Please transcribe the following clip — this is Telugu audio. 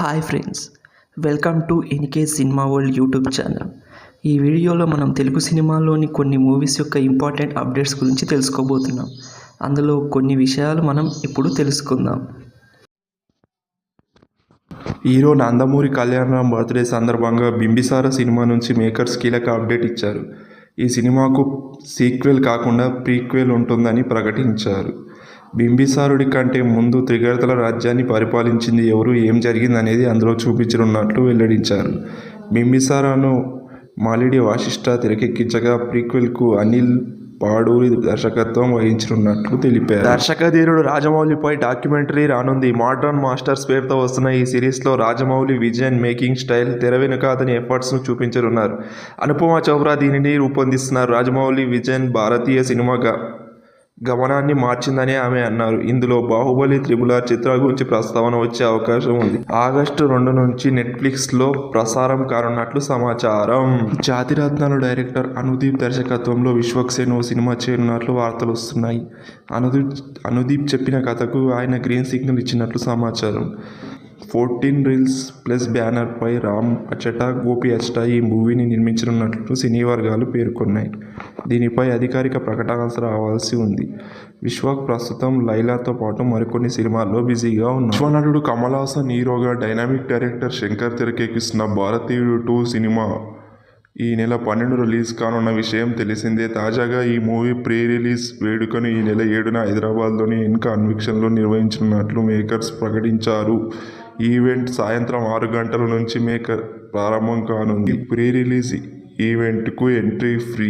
Hi friends, welcome to NK cinema world YouTube channel. ఈ వీడియోలో మనం తెలుగు సినిమాలోని కొన్ని మూవీస్ యొక్క ఇంపార్టెంట్ అప్డేట్స్ గురించి తెలుసుకోబోతున్నాం. అందులో కొన్ని విషయాలు మనం ఇప్పుడు తెలుసుకుందాం. హీరో నందమూరి కళ్యాణరామ్ బర్త్డే సందర్భంగా బింబిసార సినిమా నుంచి మేకర్స్ కీలక అప్డేట్ ఇచ్చారు. ఈ సినిమాకు సీక్వెల్ కాకుండా ప్రీక్వెల్ ఉంటుందని ప్రకటించారు. బింబిసారుడి కంటే ముందు త్రిగర్తల రాజ్యాన్ని పరిపాలించింది ఎవరు, ఏం జరిగిందనేది అందులో చూపించనున్నట్లు వెల్లడించారు. బింబిసారను మాలిడి వాసిష్ఠ తెరకెక్కించగా ప్రీక్వెల్కు అనిల్ పాడూరి దర్శకత్వం వహించనున్నట్లు తెలిపారు. దర్శకధీరుడు రాజమౌళిపై డాక్యుమెంటరీ రానుంది. మోడ్రన్ మాస్టర్స్ పేరుతో వస్తున్న ఈ సిరీస్లో రాజమౌళి విజన్, మేకింగ్ స్టైల్, తెర వెనుక అతని ఎఫర్ట్స్ను చూపించనున్నారు. అనుపమ చోప్రా దీనిని రూపొందిస్తున్నారు. రాజమౌళి విజన్ భారతీయ సినిమా గమనాన్ని మార్చిందని ఆమె అన్నారు. ఇందులో బాహుబలి, RRR చిత్రాల గురించి ప్రస్తావన వచ్చే అవకాశం ఉంది. ఆగస్టు 2 నుంచి నెట్ఫ్లిక్స్లో ప్రసారం కానున్నట్లు సమాచారం. జాతిరత్నాలు డైరెక్టర్ అనుదీప్ దర్శకత్వంలో విశ్వక్సేన్ ఓ సినిమా చేయనున్నట్లు వార్తలు వస్తున్నాయి. అనుదీప్ చెప్పిన కథకు ఆయన గ్రీన్ సిగ్నల్ ఇచ్చినట్లు సమాచారం. 14 రీల్స్ ప్లస్ బ్యానర్పై రామ్ అచట, గోపి అచట ఈ మూవీని నిర్మించనున్నట్లు సినీ వర్గాలు పేర్కొన్నాయి. దీనిపై అధికారిక ప్రకటన రావాల్సి ఉంది. విశ్వక్ ప్రస్తుతం లైలాతో పాటు మరికొన్ని సినిమాల్లో బిజీగా ఉన్నారు. విశ్వనటుడు కమల్ హాసన్ హీరోగా డైనామిక్ డైరెక్టర్ శంకర్ తెరకెక్కిస్తున్న భారతీయుడు 2 సినిమా ఈ నెల 12 రిలీజ్ కానున్న విషయం తెలిసిందే. తాజాగా ఈ మూవీ ప్రీ రిలీజ్ వేడుకను ఈ నెల 7న హైదరాబాద్లోని ఎన్ కన్వెన్షన్లో నిర్వహించనున్నట్లు మేకర్స్ ప్రకటించారు. ఈవెంట్ సాయంత్రం 6 గంటల నుంచి ప్రారంభం కానుంది. ప్రీ రిలీజ్ ఈవెంట్కు ఎంట్రీ ఫ్రీ.